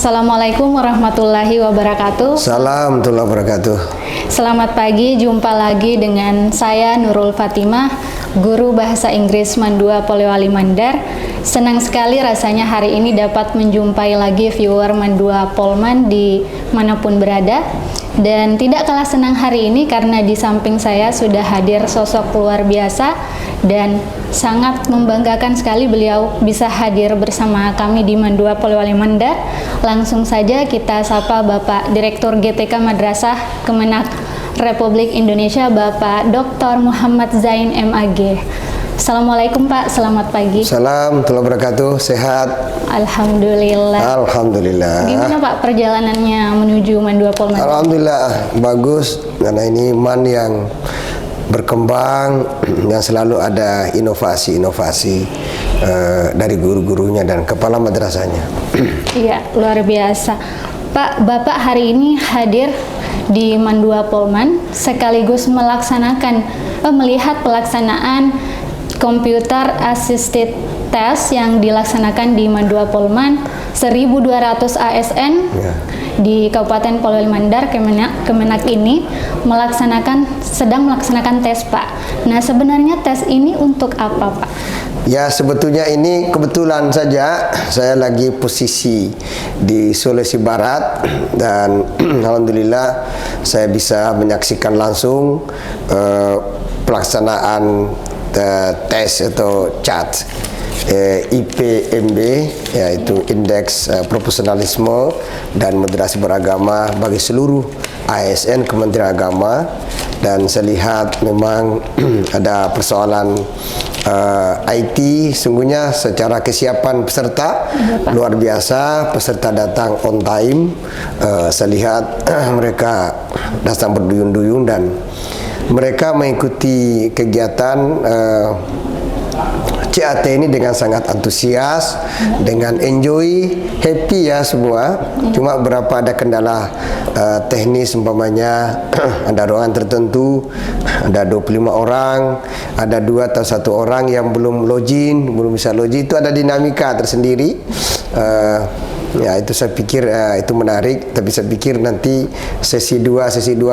Assalamualaikum warahmatullahi wabarakatuh. Salam warahmatullahi wabarakatuh. Selamat pagi, jumpa lagi dengan saya Nurul Fatimah, guru bahasa Inggris Mandua Polewali Mandar. Senang sekali rasanya hari ini dapat menjumpai lagi viewer Mandua Polman di manapun berada. Dan tidak kalah senang hari ini karena di samping saya sudah hadir sosok luar biasa dan sangat membanggakan sekali beliau bisa hadir bersama kami di Mandua Polewali Mandar. Langsung saja kita sapa Bapak Direktur GTK Madrasah Kemenak Republik Indonesia, Bapak Dr. Muhammad Zain MAG. Assalamualaikum Pak, selamat pagi. Salam warahmatullahi wabarakatuh, sehat? Alhamdulillah. Alhamdulillah. Gimana Pak perjalanannya menuju Mandua Polman? Alhamdulillah, bagus, karena ini man yang berkembang dan selalu ada inovasi-inovasi dari guru-gurunya dan kepala madrasahnya. Iya, luar biasa. Pak, Bapak hari ini hadir di Mandua Polman sekaligus melihat pelaksanaan Computer Assisted Test yang dilaksanakan di Mandua Polman 1200 ASN di Kabupaten Polewali Mandar. Kemenak ini sedang melaksanakan tes, Pak. Nah, sebenarnya tes ini untuk apa, Pak? Ya, sebetulnya ini kebetulan saja saya lagi posisi di Sulawesi Barat dan alhamdulillah saya bisa menyaksikan langsung pelaksanaan tes atau CAT IPMB, yaitu Indeks Profesionalisme dan Moderasi Beragama bagi seluruh ASN Kementerian Agama. Dan saya lihat memang ada persoalan IT, sungguhnya secara kesiapan peserta luar biasa, peserta datang on time. Saya lihat mereka datang berduyun-duyun dan mereka mengikuti kegiatan CAT ini dengan sangat antusias, dengan enjoy, happy ya semua. Cuma berapa ada kendala teknis, umpamanya ada ruangan tertentu, ada 25 orang, ada 2 atau 1 orang yang belum bisa login, itu ada dinamika tersendiri. Ya, itu saya pikir itu menarik, tapi saya pikir nanti sesi 2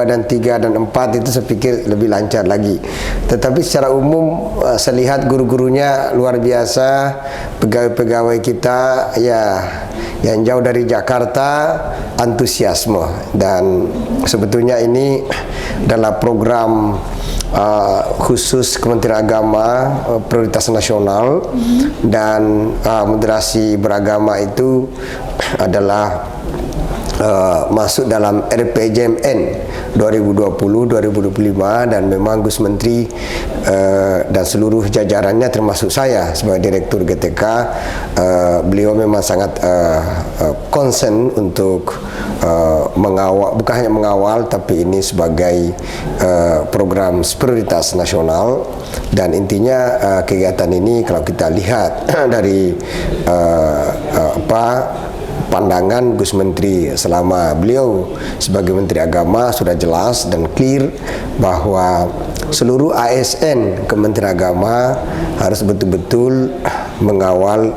dan 3 dan 4 itu saya pikir lebih lancar lagi. Tetapi secara umum saya lihat guru-gurunya luar biasa, pegawai-pegawai kita ya yang jauh dari Jakarta antusiasme, dan sebetulnya ini adalah program khusus Kementerian Agama, prioritas nasional, dan moderasi beragama itu adalah masuk dalam RPJMN 2020-2025, dan memang Gus Menteri dan seluruh jajarannya termasuk saya sebagai Direktur GTK, beliau memang sangat concern untuk mengawal, bukan hanya mengawal, tapi ini sebagai program prioritas nasional. Dan intinya kegiatan ini kalau kita lihat dari pandangan Gus Menteri selama beliau sebagai Menteri Agama sudah jelas dan clear bahwa seluruh ASN Kementerian Agama harus betul-betul mengawal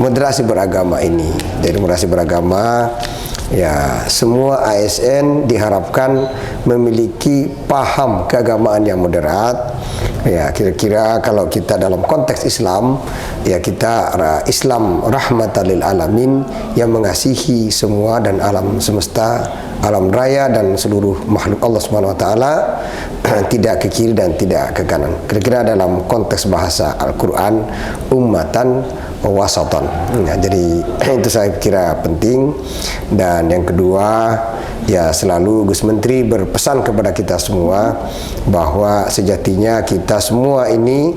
moderasi beragama ini. Jadi moderasi beragama, ya, semua ASN diharapkan memiliki paham keagamaan yang moderat. Ya, kira-kira kalau kita dalam konteks Islam, ya kita Islam rahmatan lil alamin, yang mengasihi semua dan alam semesta, alam raya dan seluruh makhluk Allah Subhanahu wa taala, tidak ke kiri dan tidak ke kanan. Kira-kira dalam konteks bahasa Al-Qur'an, ummatan wasatan. Ya, jadi itu saya kira penting. Dan yang kedua, ya selalu Gus Menteri berpesan kepada kita semua bahwa sejatinya kita semua ini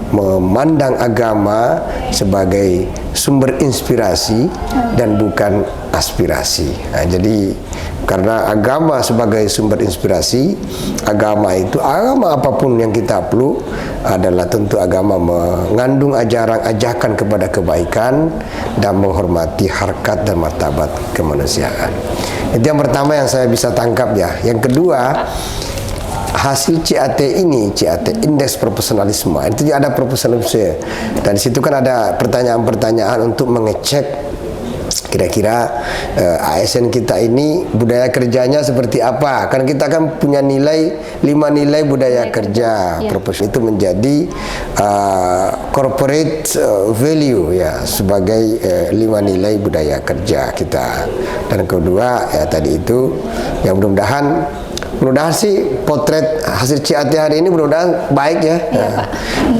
memandang agama sebagai sumber inspirasi dan bukan aspirasi. Nah, jadi karena agama sebagai sumber inspirasi, agama apapun yang kita perlu adalah tentu agama mengandung ajakan kepada kebaikan dan menghormati harkat dan martabat kemanusiaan. Itu yang pertama yang saya bisa tangkap ya. Yang kedua, hasil CAT ini, CAT Indeks Profesionalisme, itu ada profesionalisme, dan di situ kan ada pertanyaan-pertanyaan untuk mengecek kira-kira ASN kita ini budaya kerjanya seperti apa. Kan kita kan punya nilai 5 nilai budaya kerja. Purpose itu menjadi corporate value ya, sebagai 5 nilai budaya kerja kita. Dan kedua ya tadi itu, yang mudah-mudahan sih potret hasil CAT hari ini mudah-mudahan baik ya. Pak.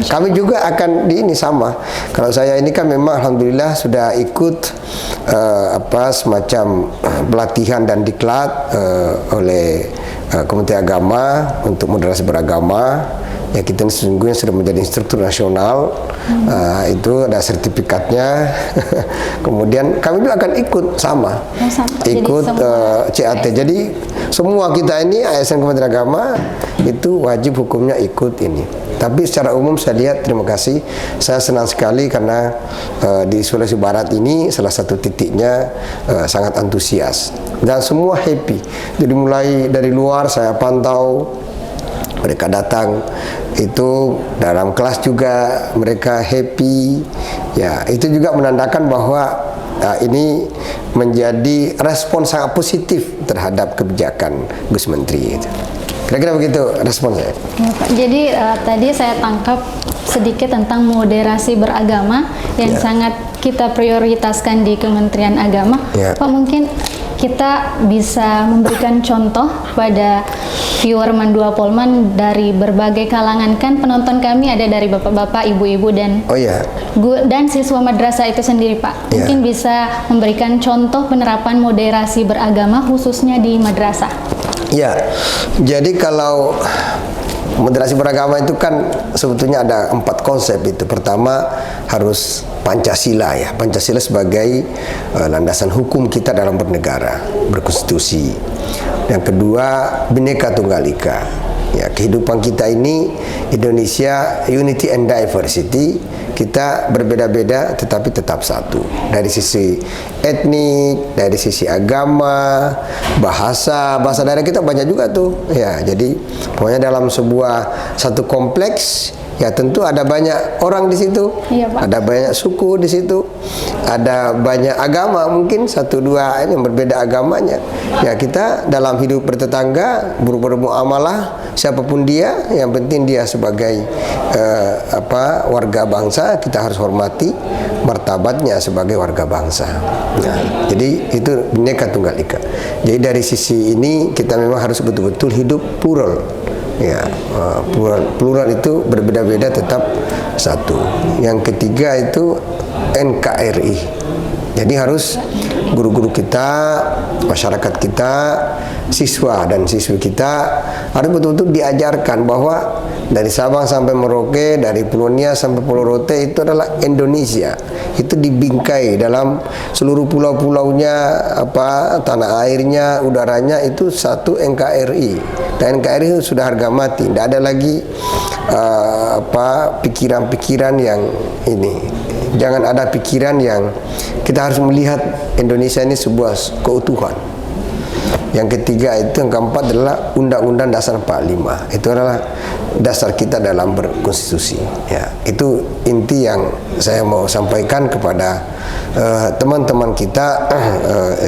Kami juga akan di ini sama. Kalau saya ini kan memang alhamdulillah sudah ikut semacam pelatihan dan diklat oleh Kementerian Agama untuk moderasi beragama. Ya, kita sesungguhnya sudah menjadi instruktur nasional. Itu ada sertifikatnya. Kemudian kami juga akan ikut sama. Ikut CAT. Jadi semua kita ini ASN Kementerian Agama itu wajib hukumnya ikut ini. Tapi secara umum saya lihat, terima kasih, saya senang sekali karena di Sulawesi Barat ini salah satu titiknya sangat antusias dan semua happy. Jadi mulai dari luar saya pantau, mereka datang itu dalam kelas juga mereka happy ya. Itu juga menandakan bahwa ini menjadi respon sangat positif terhadap kebijakan Gus Menteri itu. Kira-kira begitu respon saya. Ya, Pak. Jadi tadi saya tangkap sedikit tentang moderasi beragama yang sangat kita prioritaskan di Kementerian Agama. Pak, mungkin kita bisa memberikan contoh pada viewer Mandua Polman dari berbagai kalangan. Kan penonton kami ada dari bapak-bapak, ibu-ibu dan dan siswa madrasah itu sendiri, Pak. Mungkin bisa memberikan contoh penerapan moderasi beragama khususnya di madrasah. Ya, jadi kalau moderasi beragama itu kan sebetulnya ada 4 konsep itu. Pertama harus Pancasila ya, Pancasila sebagai landasan hukum kita dalam bernegara, berkonstitusi. Yang kedua Bhinneka Tunggal Ika. Ya, kehidupan kita ini Indonesia unity and diversity, kita berbeda-beda tetapi tetap satu. Dari sisi etnik, dari sisi agama, bahasa daerah kita banyak juga tuh. Ya, jadi pokoknya dalam satu kompleks ya tentu ada banyak orang di situ, ada banyak suku di situ, ada banyak agama, mungkin 1-2 yang berbeda agamanya. Ya, kita dalam hidup bertetangga, bermuamalah siapapun dia, yang penting dia sebagai warga bangsa, kita harus hormati martabatnya sebagai warga bangsa. Nah, jadi itu Bhinneka Tunggal Ika. Jadi dari sisi ini kita memang harus betul-betul hidup plural. Ya, plural itu berbeda-beda tetap satu. Yang ketiga itu NKRI. Jadi harus guru-guru kita, masyarakat kita, siswa dan siswi kita harus betul-betul diajarkan bahwa dari Sabang sampai Merauke, dari Pulau Nias sampai Pulau Rote itu adalah Indonesia. Itu dibingkai dalam seluruh pulau-pulaunya, tanah airnya, udaranya itu satu NKRI. Dan NKRI itu sudah harga mati. Tidak ada lagi pikiran-pikiran yang ini. Jangan ada pikiran yang kita harus melihat Indonesia ini sebuah keutuhan. Yang ketiga itu, yang keempat adalah Undang-Undang Dasar 45. Itu adalah dasar kita dalam berkonstitusi. Ya, itu inti yang saya mau sampaikan kepada teman-teman kita,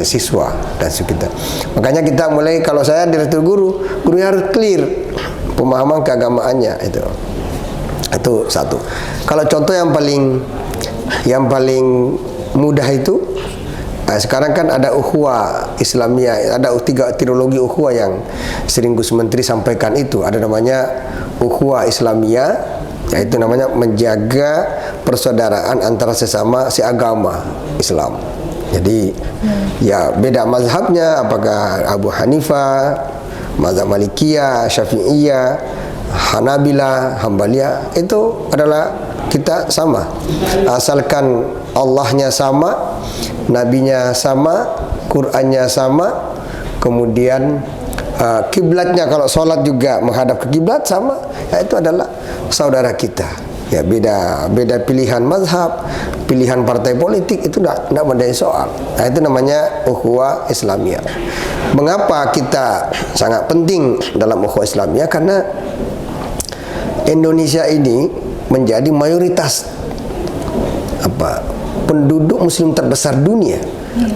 siswa dan siswi kita. Makanya kita mulai, kalau saya direktur gurunya harus clear pemahaman keagamaannya itu. Itu satu. Kalau contoh yang paling mudah itu, sekarang kan ada ukhuwah Islamiyah, ada 3 teologi ukhuwah yang sering Gus Menteri sampaikan itu. Ada namanya ukhuwah Islamiyah, yaitu namanya menjaga persaudaraan antara sesama seagama Islam. Jadi ya beda mazhabnya, apakah Abu Hanifah, mazhab Malikiyah, Syafi'iyah, Hanabilah, Hambaliyah, itu adalah kita sama. Asalkan Allahnya sama, Nabinya sama, Qurannya sama, kemudian kiblatnya kalau sholat juga menghadap ke kiblat sama, ya itu adalah saudara kita. Ya, beda pilihan mazhab, pilihan partai politik itu tidak menjadi soal. Nah, itu namanya ukhuwah Islamiyah. Mengapa kita sangat penting dalam ukhuwah Islamiyah? Karena Indonesia ini menjadi mayoritas penduduk muslim terbesar dunia.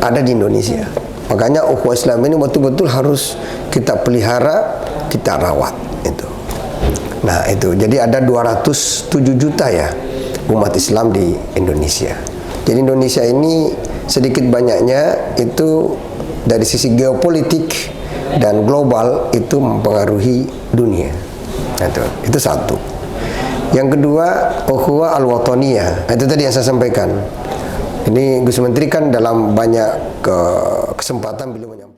ada di Indonesia. Makanya ukhuwah Islam ini betul-betul harus kita pelihara, kita rawat itu. Nah itu, jadi ada 207 juta ya umat Islam di Indonesia. Jadi Indonesia ini sedikit banyaknya itu dari sisi geopolitik dan global itu mempengaruhi dunia. Itu satu. Yang kedua, ukhuwah al-wataniyah. Itu tadi yang saya sampaikan. Ini Gus Menteri kan dalam banyak kesempatan beliau menyampaikan